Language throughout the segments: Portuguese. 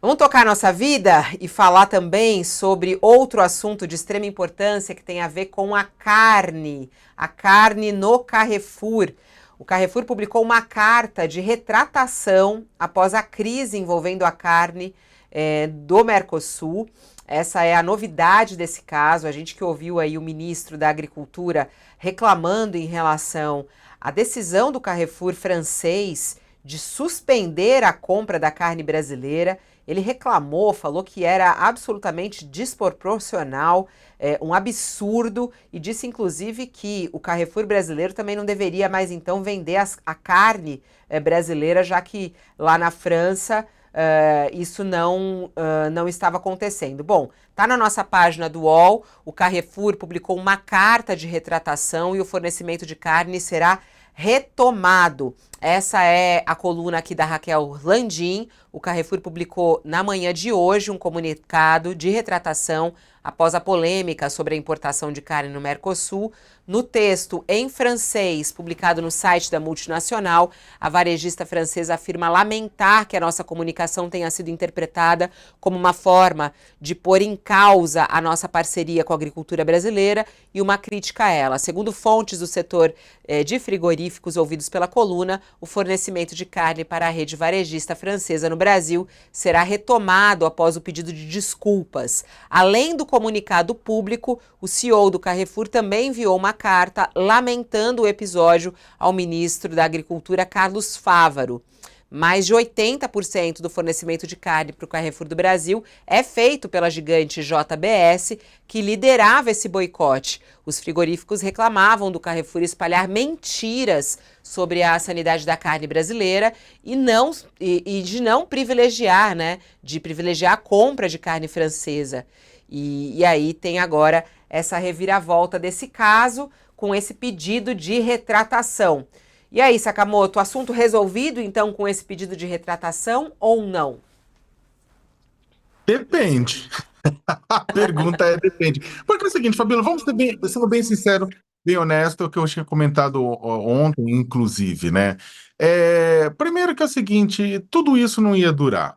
Vamos tocar a nossa vida e falar também sobre outro assunto de extrema importância que tem a ver com a carne no Carrefour. O Carrefour publicou uma carta de retratação após a crise envolvendo a carne do Mercosul. Essa é a novidade desse caso. A gente que ouviu aí o ministro da Agricultura reclamando em relação à decisão do Carrefour francês de suspender a compra da carne brasileira. Ele reclamou, falou que era absolutamente desproporcional, um absurdo, e disse inclusive que o Carrefour brasileiro também não deveria mais então vender a carne brasileira, já que lá na França isso não estava acontecendo. Bom, tá na nossa página do UOL, o Carrefour publicou uma carta de retratação e o fornecimento de carne será retomado. Essa é a coluna aqui da Raquel Landim. O Carrefour publicou na manhã de hoje um comunicado de retratação após a polêmica sobre a importação de carne no Mercosul. No texto em francês, publicado no site da multinacional, a varejista francesa afirma lamentar que a nossa comunicação tenha sido interpretada como uma forma de pôr em causa a nossa parceria com a agricultura brasileira e uma crítica a ela. Segundo fontes do setor de frigoríficos ouvidos pela coluna, o fornecimento de carne para a rede varejista francesa no Brasil será retomado após o pedido de desculpas. Além do comunicado público, o CEO do Carrefour também enviou uma carta lamentando o episódio ao ministro da Agricultura, Carlos Fávaro. Mais de 80% do fornecimento de carne para o Carrefour do Brasil é feito pela gigante JBS, que liderava esse boicote. Os frigoríficos reclamavam do Carrefour espalhar mentiras sobre a sanidade da carne brasileira e de não privilegiar, de privilegiar a compra de carne francesa. E aí tem agora essa reviravolta desse caso com esse pedido de retratação. E aí, Sakamoto, assunto resolvido, então, com esse pedido de retratação ou não? Depende. A pergunta é depende. Porque é o seguinte, Fabíola, vamos ser sendo bem sincero, bem honesto, é o que eu tinha comentado ontem, inclusive, né? Primeiro que é o seguinte, tudo isso não ia durar.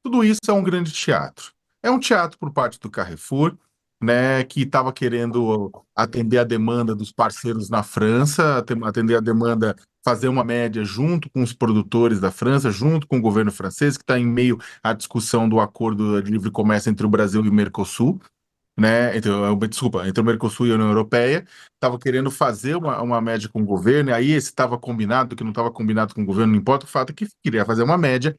Tudo isso é um grande teatro. É um teatro por parte do Carrefour, né, que estava querendo atender a demanda dos parceiros na França, atender a demanda, fazer uma média junto com os produtores da França, junto com o governo francês, que está em meio à discussão do acordo de livre comércio entre o Brasil e o Mercosul, né? Desculpa, entre o Mercosul e a União Europeia, estava querendo fazer uma média com o governo, e aí esse estava combinado, que não estava combinado com o governo, não importa, o fato é que queria fazer uma média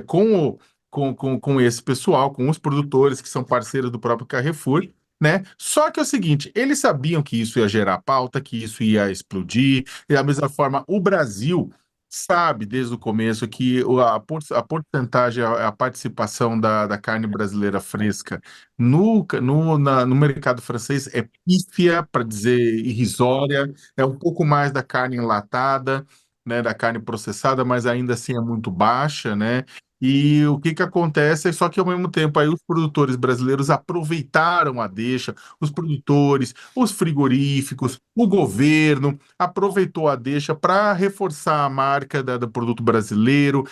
com esse pessoal, com os produtores que são parceiros do próprio Carrefour, né? Só que é o seguinte, eles sabiam que isso ia gerar pauta, que isso ia explodir, e da mesma forma, o Brasil sabe desde o começo que a porcentagem, a participação da carne brasileira fresca no mercado francês é pífia, para dizer irrisória, é um pouco mais da carne enlatada, né, da carne processada, mas ainda assim é muito baixa, né? E o que que acontece é só que ao mesmo tempo aí os produtores brasileiros aproveitaram a deixa, os produtores, os frigoríficos, o governo aproveitou a deixa para reforçar a marca do produto brasileiro,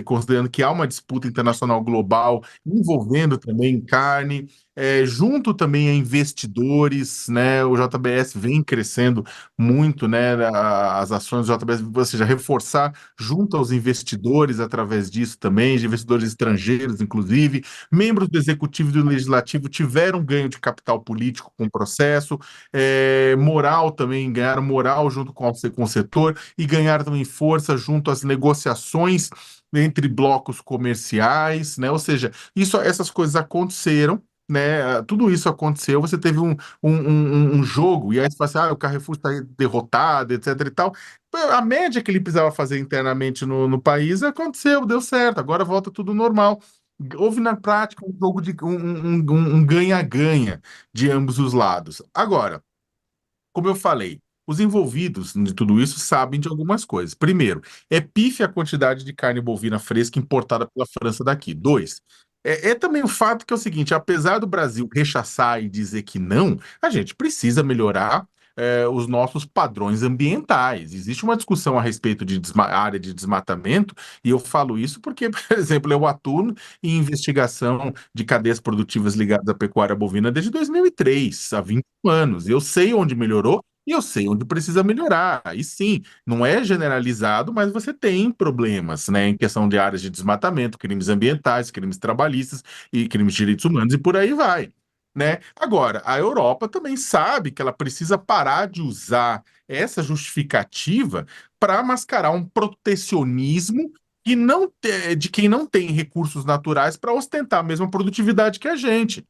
considerando que há uma disputa internacional global envolvendo também carne, junto também a investidores, né? O JBS vem crescendo muito, né? As ações do JBS, ou seja, reforçar junto aos investidores através disso também, de investidores estrangeiros, inclusive. Membros do Executivo e do Legislativo tiveram ganho de capital político com o processo, moral também, ganharam moral junto com o setor e ganharam também força junto às negociações entre blocos comerciais, né? Ou seja, essas coisas aconteceram, né? Tudo isso aconteceu, você teve um jogo, e aí você fala assim, o Carrefour está derrotado, etc e tal. A média que ele precisava fazer internamente no país aconteceu, deu certo, agora volta tudo normal. Houve na prática um jogo de um ganha-ganha de ambos os lados. Agora, como eu falei, os envolvidos de tudo isso sabem de algumas coisas. Primeiro, é pífia a quantidade de carne bovina fresca importada pela França daqui. Dois, é também o fato que é o seguinte, apesar do Brasil rechaçar e dizer que não, a gente precisa melhorar os nossos padrões ambientais. Existe uma discussão a respeito de área de desmatamento, e eu falo isso porque, por exemplo, eu atuo em investigação de cadeias produtivas ligadas à pecuária bovina desde 2003, há 20 anos. Eu sei onde melhorou e eu sei onde precisa melhorar. E sim, não é generalizado, mas você tem problemas, né, em questão de áreas de desmatamento, crimes ambientais, crimes trabalhistas e crimes de direitos humanos e por aí vai. Né? Agora, a Europa também sabe que ela precisa parar de usar essa justificativa para mascarar um protecionismo de quem não tem recursos naturais para ostentar a mesma produtividade que a gente.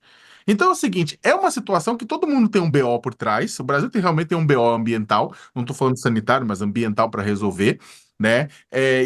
Então é o seguinte, é uma situação que todo mundo tem um BO por trás. O Brasil realmente tem um BO ambiental, não estou falando de sanitário, mas ambiental para resolver, né?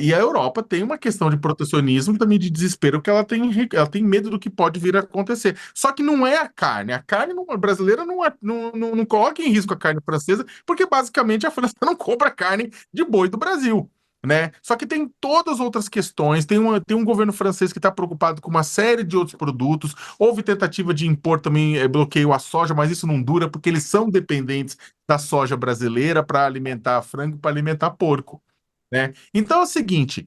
E a Europa tem uma questão de protecionismo, também de desespero, que ela tem medo do que pode vir a acontecer. Só que não é a carne. A carne brasileira não coloca em risco a carne francesa, porque basicamente a França não compra carne de boi do Brasil. Né? Só que tem todas as outras questões. Tem um governo francês que está preocupado com uma série de outros produtos. Houve tentativa de impor também bloqueio à soja, mas isso não dura porque eles são dependentes da soja brasileira para alimentar frango, para alimentar porco. Né? Então é o seguinte,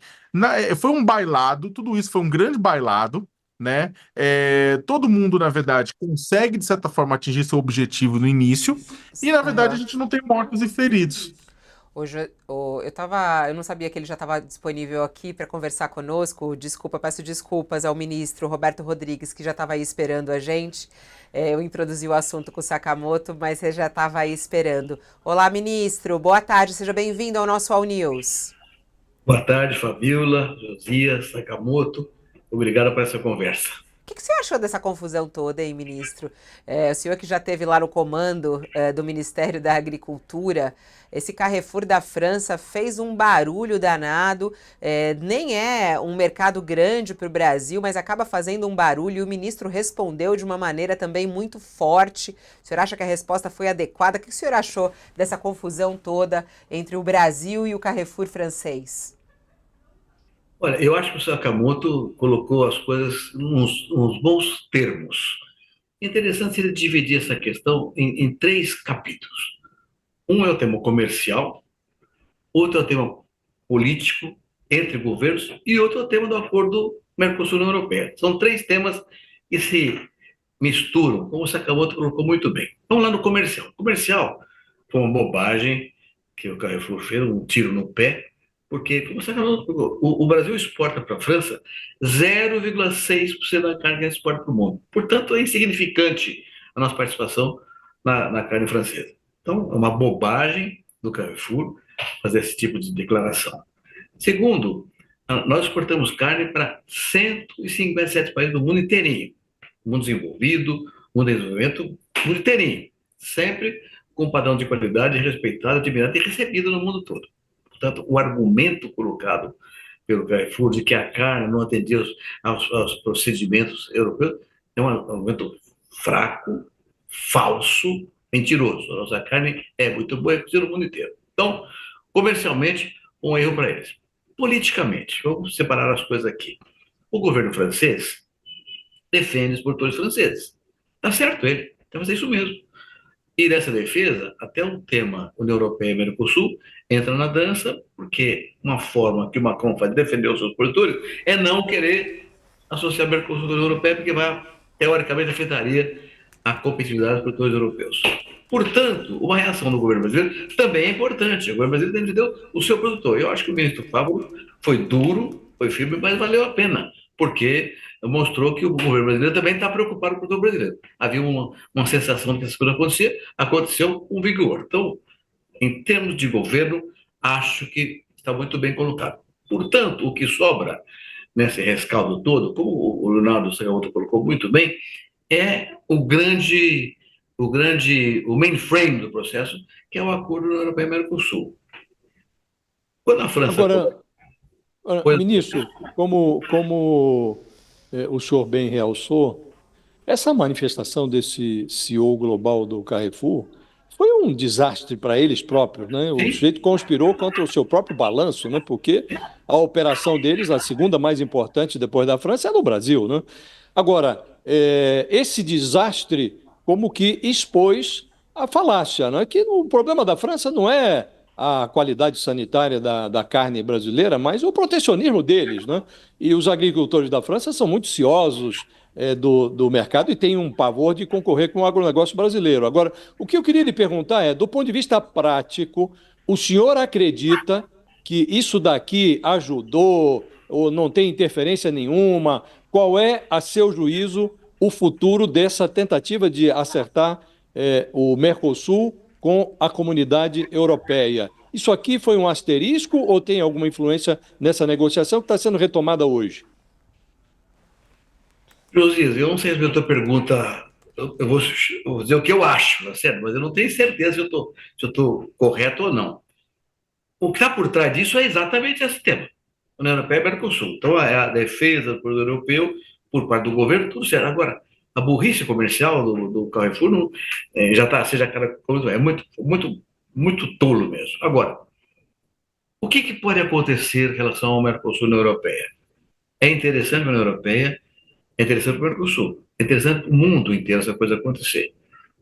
foi um bailado, tudo isso foi um grande bailado, né? Todo mundo, na verdade, consegue, de certa forma, atingir seu objetivo no início, e na verdade a Aham. gente não tem mortos e feridos. Hoje eu não sabia que ele já estava disponível aqui para conversar conosco. Desculpa, peço desculpas ao ministro Roberto Rodrigues, que já estava aí esperando a gente. Eu introduzi o assunto com o Sakamoto, mas ele já estava aí esperando. Olá, ministro, boa tarde, seja bem-vindo ao nosso All News. Boa tarde, Fabiola, Josias, Sakamoto. Obrigado por essa conversa. O que você achou dessa confusão toda, hein, ministro? O senhor que já esteve lá no comando do Ministério da Agricultura, esse Carrefour da França fez um barulho danado, nem é um mercado grande para o Brasil, mas acaba fazendo um barulho e o ministro respondeu de uma maneira também muito forte. O senhor acha que a resposta foi adequada? O que o senhor achou dessa confusão toda entre o Brasil e o Carrefour francês? Olha, eu acho que o Sakamoto colocou as coisas nos bons termos. É interessante ele dividir essa questão em três capítulos. Um é o tema comercial, outro é o tema político entre governos e outro é o tema do acordo Mercosul-União Europeia. São três temas que se misturam, como o Sakamoto colocou muito bem. Vamos lá no comercial. O comercial foi uma bobagem que o Carrefour fez, um tiro no pé, porque, como você falou, o Brasil exporta para a França 0,6% da carne que exporta para o mundo. Portanto, é insignificante a nossa participação na carne francesa. Então, é uma bobagem do Carrefour fazer esse tipo de declaração. Segundo, nós exportamos carne para 157 países do mundo inteirinho. Mundo desenvolvido, mundo em desenvolvimento, mundo inteirinho. Sempre com padrão de qualidade respeitado, admirado e recebido no mundo todo. Portanto, o argumento colocado pelo Carrefour de que a carne não atendia aos procedimentos europeus é um argumento fraco, falso, mentiroso. A nossa carne é muito boa, é conhecida no mundo inteiro. Então, comercialmente, um erro para eles. Politicamente, vamos separar as coisas aqui. O governo francês defende os produtores franceses. Está certo ele, então vai ser isso mesmo. E nessa defesa, até o tema União Europeia e Mercosul entra na dança, porque uma forma que o Macron faz de defender os seus produtores é não querer associar Mercosul à União Europeia, porque teoricamente, afetaria a competitividade dos produtores europeus. Portanto, uma reação do governo brasileiro também é importante. O governo brasileiro defendeu o seu produtor. Eu acho que o ministro Fávaro foi duro, foi firme, mas valeu a pena, porque mostrou que o governo brasileiro também está preocupado com o produtor brasileiro. Havia uma sensação de que essas coisas aconteceu com vigor. Então, em termos de governo, acho que está muito bem colocado. Portanto, o que sobra nesse rescaldo todo, como o Leonardo Sakamoto colocou muito bem, é o mainframe do processo, que é o acordo União Europeia-Mercosul. Quando a França... Agora, ministro, como o senhor bem realçou, essa manifestação desse CEO global do Carrefour foi um desastre para eles próprios, né? O sujeito conspirou contra o seu próprio balanço, né? Porque a operação deles, a segunda mais importante depois da França, é no Brasil, né? Agora, esse desastre como que expôs a falácia, né? Que o problema da França não é a qualidade sanitária da carne brasileira, mas o protecionismo deles, né? E os agricultores da França são muito ciosos do mercado e têm um pavor de concorrer com o agronegócio brasileiro. Agora, o que eu queria lhe perguntar é, do ponto de vista prático, o senhor acredita que isso daqui ajudou ou não tem interferência nenhuma? Qual é, a seu juízo, o futuro dessa tentativa de acertar o Mercosul com a comunidade europeia? Isso aqui foi um asterisco ou tem alguma influência nessa negociação que está sendo retomada hoje? Josias, eu não sei se a tua pergunta, eu vou dizer o que eu acho, tá certo? Mas eu não tenho certeza se eu estou correto ou não. O que está por trás disso é exatamente esse tema. União Europeia e Mercosul. Então, é a defesa do produto europeu por parte do governo, tudo certo. Agora, a burrice comercial do Carrefour não, já está, seja aquela coisa, é muito, muito, muito tolo mesmo. Agora, o que pode acontecer em relação ao Mercosul na Europeia? É interessante a União Europeia, é interessante para o Mercosul, é interessante para o mundo inteiro essa coisa acontecer.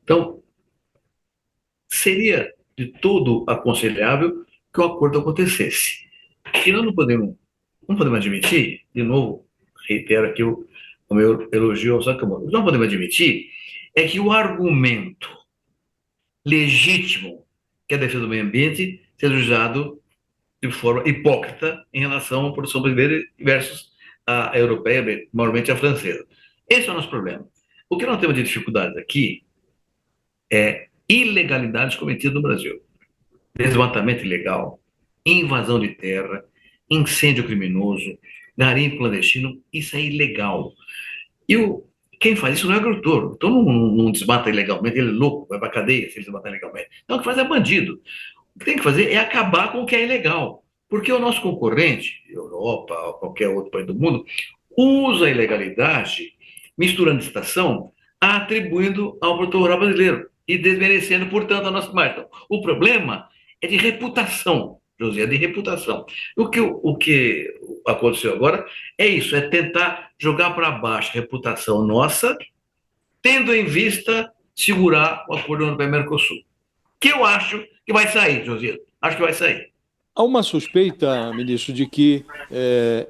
Então, seria de todo aconselhável que o acordo acontecesse. E nós não podemos admitir, de novo, reitero aqui o meu elogio ao Sakamoto, não podemos admitir é que o argumento legítimo, que é a defesa do meio ambiente, seja usado de forma hipócrita em relação à produção brasileira versus a europeia, maiormente a francesa. Esse é o nosso problema. O que nós temos de dificuldades aqui é ilegalidades cometidas no Brasil. Desmatamento ilegal, invasão de terra, incêndio criminoso, garimpo clandestino, isso é ilegal. E quem faz isso não é agricultor. Então não desmata ilegalmente, ele é louco, vai para a cadeia se ele desmatar ilegalmente. Então o que faz é bandido. O que tem que fazer é acabar com o que é ilegal. Porque o nosso concorrente, Europa ou qualquer outro país do mundo, usa a ilegalidade, misturando estação, atribuindo ao produtor rural brasileiro e desmerecendo, portanto, a nossa marca. Então, o problema é de reputação, José, é de reputação. O que aconteceu agora é isso, é tentar jogar para baixo a reputação nossa, tendo em vista segurar o acordo europeu-Mercosul. Que eu acho que vai sair, José. Acho que vai sair. Há uma suspeita, ministro, de que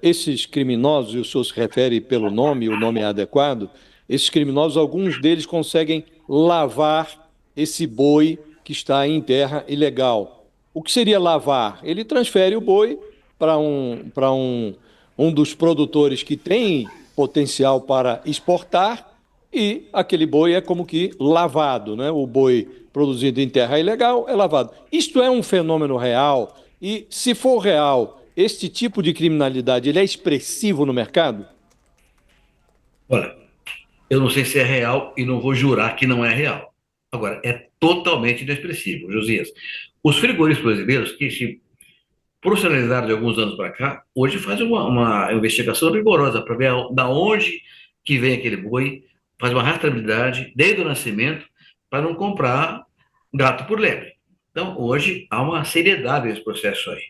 esses criminosos, e o senhor se refere pelo nome, o nome é adequado, esses criminosos, alguns deles conseguem lavar esse boi que está em terra ilegal. O que seria lavar? Ele transfere o boi para um dos produtores que tem potencial para exportar e aquele boi é como que lavado, né? O boi produzido em terra ilegal é lavado. Isto é um fenômeno real e, se for real, este tipo de criminalidade ele é expressivo no mercado? Olha, eu não sei se é real e não vou jurar que não é real. Agora, é totalmente inexpressivo, Josias. Os frigoríficos brasileiros que se profissionalizaram de alguns anos para cá, hoje fazem uma investigação rigorosa para ver da onde que vem aquele boi, faz uma rastreabilidade desde o nascimento para não comprar gato por lebre. Então, hoje há uma seriedade nesse processo aí.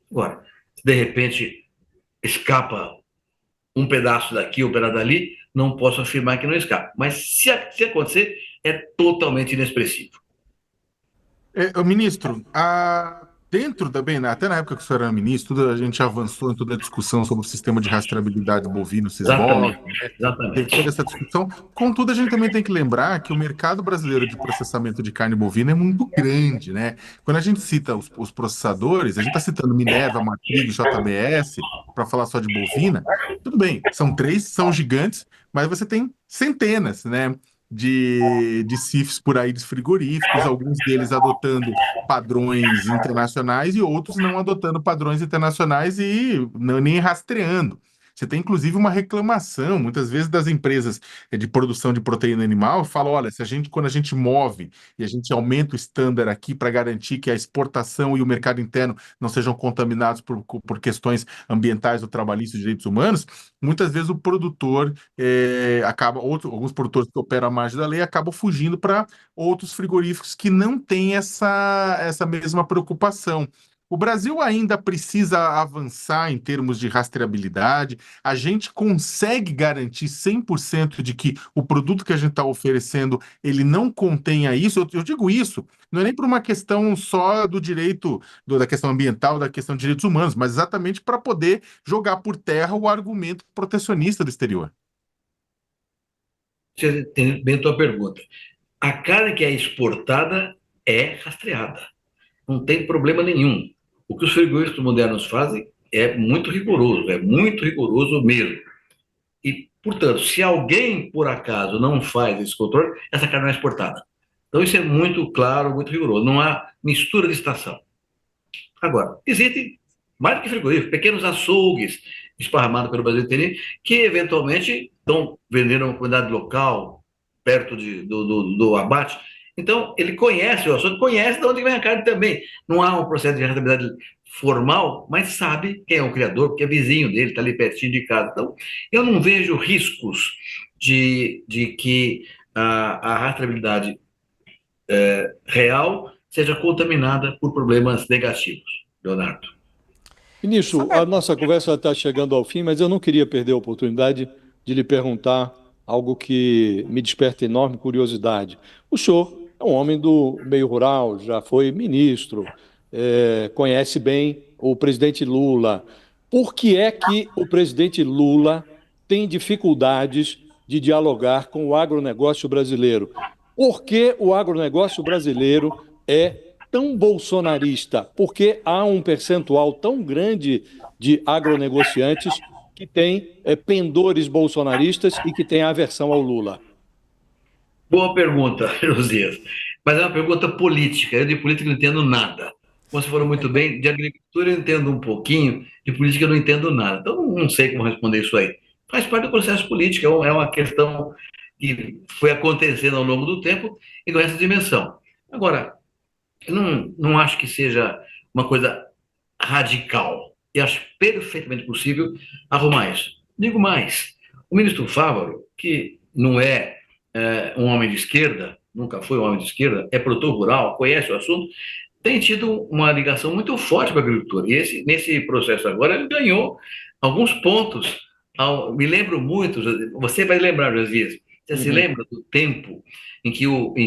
Agora, se de repente escapa um pedaço daqui, um pedaço dali, não posso afirmar que não escapa. Mas se acontecer, é totalmente inexpressivo. Ministro, dentro também, né, até na época que o senhor era ministro, a gente avançou em toda a discussão sobre o sistema de rastreabilidade bovino, CISBOV, Exatamente, né? Teve toda exatamente. essa discussão. Contudo, a gente também tem que lembrar que o mercado brasileiro de processamento de carne bovina é muito grande, né? Quando a gente cita os processadores, a gente está citando Minerva, Marfrig, JBS, para falar só de bovina. Tudo bem, são três, são gigantes, mas você tem centenas, né? De CIFs por aí, de frigoríficos, alguns deles adotando padrões internacionais e outros não adotando padrões internacionais e nem rastreando. Você tem, inclusive, uma reclamação, muitas vezes, das empresas de produção de proteína animal, fala, olha, quando a gente move e a gente aumenta o estándar aqui para garantir que a exportação e o mercado interno não sejam contaminados por questões ambientais ou trabalhistas de direitos humanos, muitas vezes o produtor alguns produtores que operam à margem da lei acabam fugindo para outros frigoríficos que não têm essa mesma preocupação. O Brasil ainda precisa avançar em termos de rastreabilidade. A gente consegue garantir 100% de que o produto que a gente está oferecendo, ele não contenha isso. Eu digo isso, não é nem por uma questão só do direito, da questão ambiental, da questão de direitos humanos, mas exatamente para poder jogar por terra o argumento protecionista do exterior. Você tem bem a tua pergunta. A carne que é exportada é rastreada. Não tem problema nenhum. O que os frigoríficos modernos fazem é muito rigoroso mesmo. E, portanto, se alguém, por acaso, não faz esse controle, essa carne não é exportada. Então, isso é muito claro, muito rigoroso. Não há mistura de estação. Agora, existem mais do que frigoríficos, pequenos açougues esparramados pelo Brasil inteiro, que eventualmente estão vendendo uma quantidade local, perto do abate. Então, ele conhece o açougue, conhece de onde vem a carne também. Não há um processo de rastreabilidade formal, mas sabe quem é o criador, porque é vizinho dele, está ali pertinho de casa. Então, eu não vejo riscos de que a rastreabilidade real seja contaminada por problemas negativos, Leonardo. Ministro, a nossa conversa está chegando ao fim, mas eu não queria perder a oportunidade de lhe perguntar algo que me desperta enorme curiosidade. O senhor é um homem do meio rural, já foi ministro, conhece bem o presidente Lula. Por que é que o presidente Lula tem dificuldades de dialogar com o agronegócio brasileiro? Por que o agronegócio brasileiro é tão bolsonarista? Porque há um percentual tão grande de agronegociantes que têm pendores bolsonaristas e que têm aversão ao Lula. Boa pergunta, Josias. Mas é uma pergunta política. Eu de política não entendo nada. Como você falou muito bem, de agricultura eu entendo um pouquinho, de política eu não entendo nada. Então não sei como responder isso aí. Faz parte do processo político, é uma questão que foi acontecendo ao longo do tempo e com essa dimensão. Agora, eu não acho que seja uma coisa radical. E acho perfeitamente possível arrumar isso. Digo mais, o ministro Fávaro, que não é um homem de esquerda, nunca foi um homem de esquerda, é produtor rural, conhece o assunto, tem tido uma ligação muito forte com a agricultura. E nesse processo agora ele ganhou alguns pontos. Me lembro muito, você vai lembrar às vezes, você se lembra do tempo em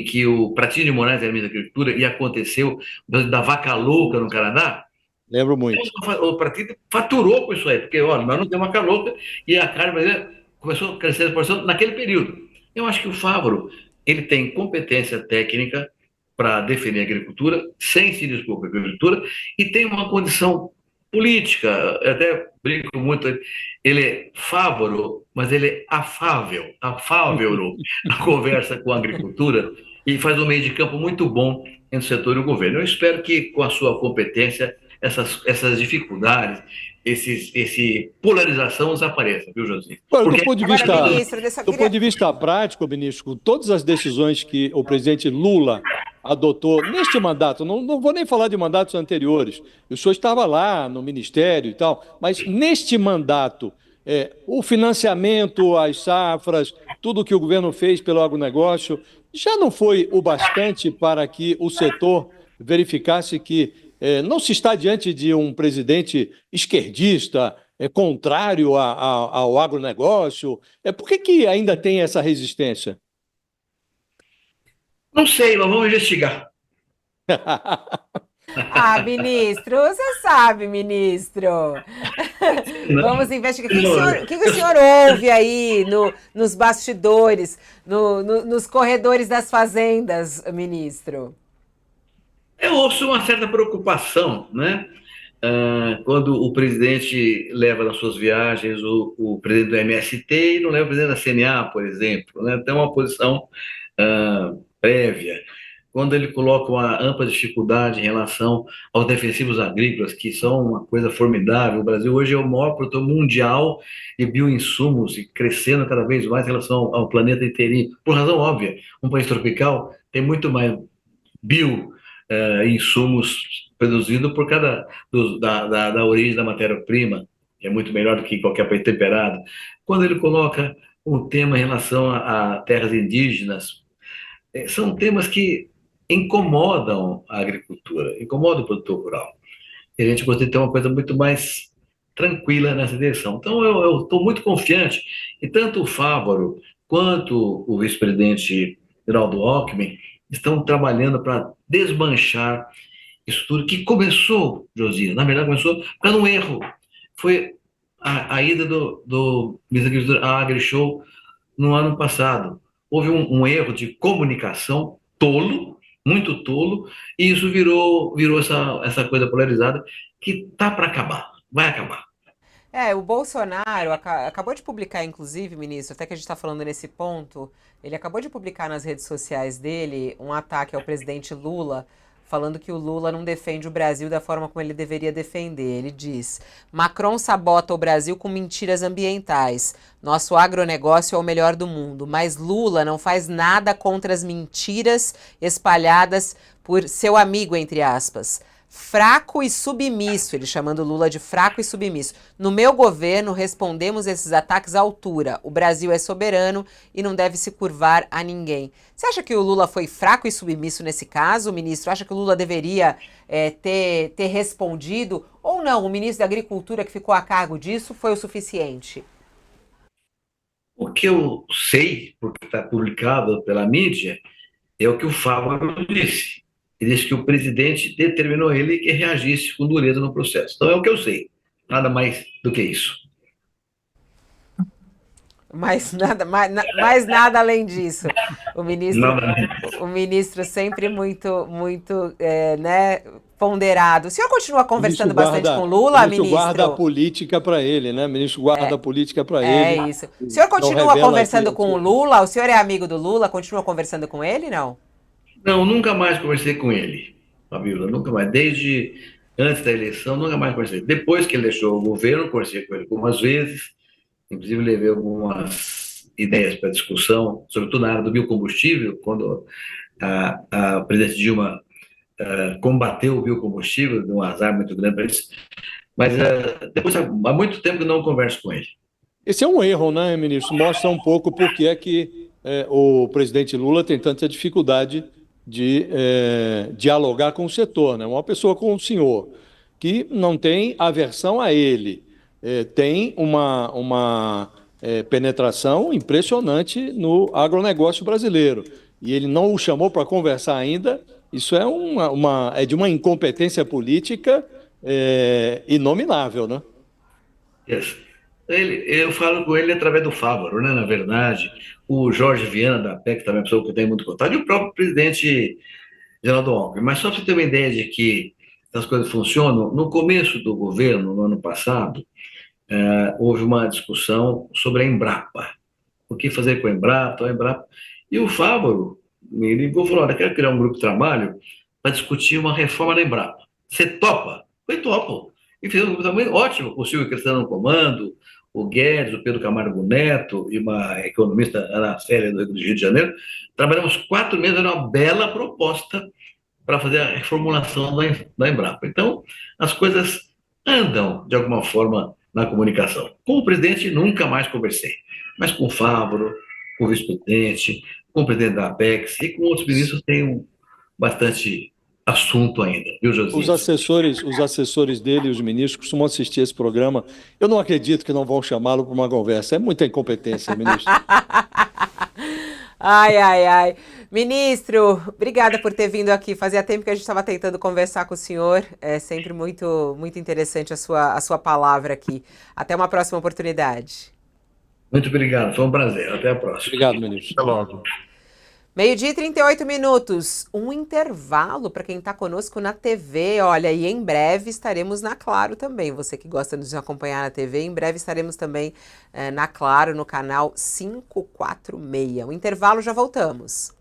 que o Pratinho de Moraes era ministro da Agricultura e aconteceu da vaca louca no Canadá? Lembro muito. O Pratinho faturou com isso aí, porque olha, nós não temos vaca louca e a carne brasileira começou a crescer a exportação naquele período. Eu acho que o Fávaro ele tem competência técnica para defender a agricultura, sem se dispor com a agricultura, e tem uma condição política, eu até brinco muito, ele é Fávaro, mas ele é afável na conversa com a agricultura, e faz um meio de campo muito bom entre o setor e o governo. Eu espero que, com a sua competência, essas dificuldades, esse polarização desapareça, viu, José? Porque... Do ponto de vista prático, ministro, com todas as decisões que o presidente Lula adotou neste mandato, não vou nem falar de mandatos anteriores, o senhor estava lá no ministério e tal, mas neste mandato, o financiamento, as safras, tudo que o governo fez pelo agronegócio, já não foi o bastante para que o setor verificasse que não se está diante de um presidente esquerdista, contrário ao agronegócio? Por que ainda tem essa resistência? Não sei, nós vamos investigar. Ministro, você sabe, ministro. Vamos investigar. O que o senhor ouve aí nos bastidores, nos corredores das fazendas, ministro? Eu ouço uma certa preocupação, né? Quando o presidente leva nas suas viagens o presidente do MST e não leva o presidente da CNA, por exemplo, né? Tem uma posição prévia. Quando ele coloca uma ampla dificuldade em relação aos defensivos agrícolas, que são uma coisa formidável. O Brasil hoje é o maior produtor mundial de bioinsumos e crescendo cada vez mais em relação ao planeta inteirinho. Por razão óbvia, um país tropical tem muito mais insumos produzidos por cada da origem da matéria-prima, que é muito melhor do que qualquer país temperado. Quando ele coloca um tema em relação a terras indígenas, são temas que incomodam a agricultura, incomodam o produtor rural. e a gente gostaria de ter uma coisa muito mais tranquila nessa direção. Então, eu estou muito confiante que tanto o Fávaro quanto o vice-presidente Geraldo Alckmin estão trabalhando para desmanchar isso tudo que começou, Josias, na verdade começou por causa de um erro. Foi a ida do ministro da Agricultura à AgriShow no ano passado. Houve um erro de comunicação tolo, muito tolo, e isso virou essa coisa polarizada que tá para acabar, vai acabar. O Bolsonaro acabou de publicar, inclusive, ministro, até que a gente está falando nesse ponto, ele acabou de publicar nas redes sociais dele um ataque ao presidente Lula, falando que o Lula não defende o Brasil da forma como ele deveria defender. Ele diz: Macron sabota o Brasil com mentiras ambientais. Nosso agronegócio é o melhor do mundo, mas Lula não faz nada contra as mentiras espalhadas por seu amigo, entre aspas. Fraco e submisso, ele chamando Lula de fraco e submisso. No meu governo, respondemos esses ataques à altura. O Brasil é soberano e não deve se curvar a ninguém. Você acha que o Lula foi fraco e submisso nesse caso, ministro? Acha que o Lula deveria ter respondido? Ou não, o ministro da Agricultura que ficou a cargo disso foi o suficiente? O que eu sei, porque está publicado pela mídia, é o que o Fávaro disse. Ele disse que o presidente determinou ele que reagisse com dureza no processo. Então é o que eu sei, nada mais do que isso. Mais nada além disso. O ministro sempre muito ponderado. O senhor continua conversando bastante com Lula, ministro? O ministro guarda a política para ele, né? O ministro guarda a política para ele. É isso. O senhor continua conversando com o Lula? O senhor é amigo do Lula? Continua conversando com ele, não? Não, nunca mais conversei com ele, Fabíola, nunca mais. Desde antes da eleição, nunca mais conversei. Depois que ele deixou o governo, conversei com ele algumas vezes, inclusive levei algumas ideias para discussão, sobretudo na área do biocombustível, quando a presidente Dilma combateu o biocombustível, deu um azar muito grande para isso. Mas depois, há muito tempo que não converso com ele. Esse é um erro, né, ministro? Mostra um pouco por que é que o presidente Lula tem tanta dificuldade de dialogar com o setor, né? Uma pessoa como o senhor, que não tem aversão a ele, tem uma penetração impressionante no agronegócio brasileiro, e ele não o chamou para conversar ainda. Isso é de uma incompetência política inominável, né? Yes. Eu falo com ele através do Fávaro, né? Na verdade, o Jorge Viana, da PEC, também é uma pessoa que eu tenho muito contato, e o próprio presidente Geraldo Alckmin. Mas só para você ter uma ideia de que as coisas funcionam, no começo do governo, no ano passado, houve uma discussão sobre a Embrapa. O que fazer com a Embrapa? E o Fávaro me ligou e falou: olha, quero criar um grupo de trabalho para discutir uma reforma da Embrapa. Você topa? Foi topo. E fez um grupo de trabalho ótimo, com o Silvio Cristiano no comando, o Guedes, o Pedro Camargo Neto e uma economista, Ana Célia, do Rio de Janeiro. Trabalhamos 4 meses, era uma bela proposta para fazer a reformulação da Embrapa. Então, as coisas andam, de alguma forma, na comunicação. Com o presidente, nunca mais conversei, mas com o Fávaro, com o vice-presidente, com o presidente da Apex e com outros ministros tenho bastante assunto ainda, viu, Josias? Os assessores dele, os ministros, costumam assistir esse programa. Eu não acredito que não vão chamá-lo para uma conversa. É muita incompetência, ministro. Ai. Ministro, obrigada por ter vindo aqui. Fazia tempo que a gente estava tentando conversar com o senhor. É sempre muito, muito interessante a sua palavra aqui. Até uma próxima oportunidade. Muito obrigado, foi um prazer. Até a próxima. Obrigado, ministro. Até logo. 12h38. Um intervalo para quem está conosco na TV. Olha, e em breve estaremos na Claro também. Você que gosta de nos acompanhar na TV, em breve estaremos também na Claro, no canal 546. Um intervalo, já voltamos.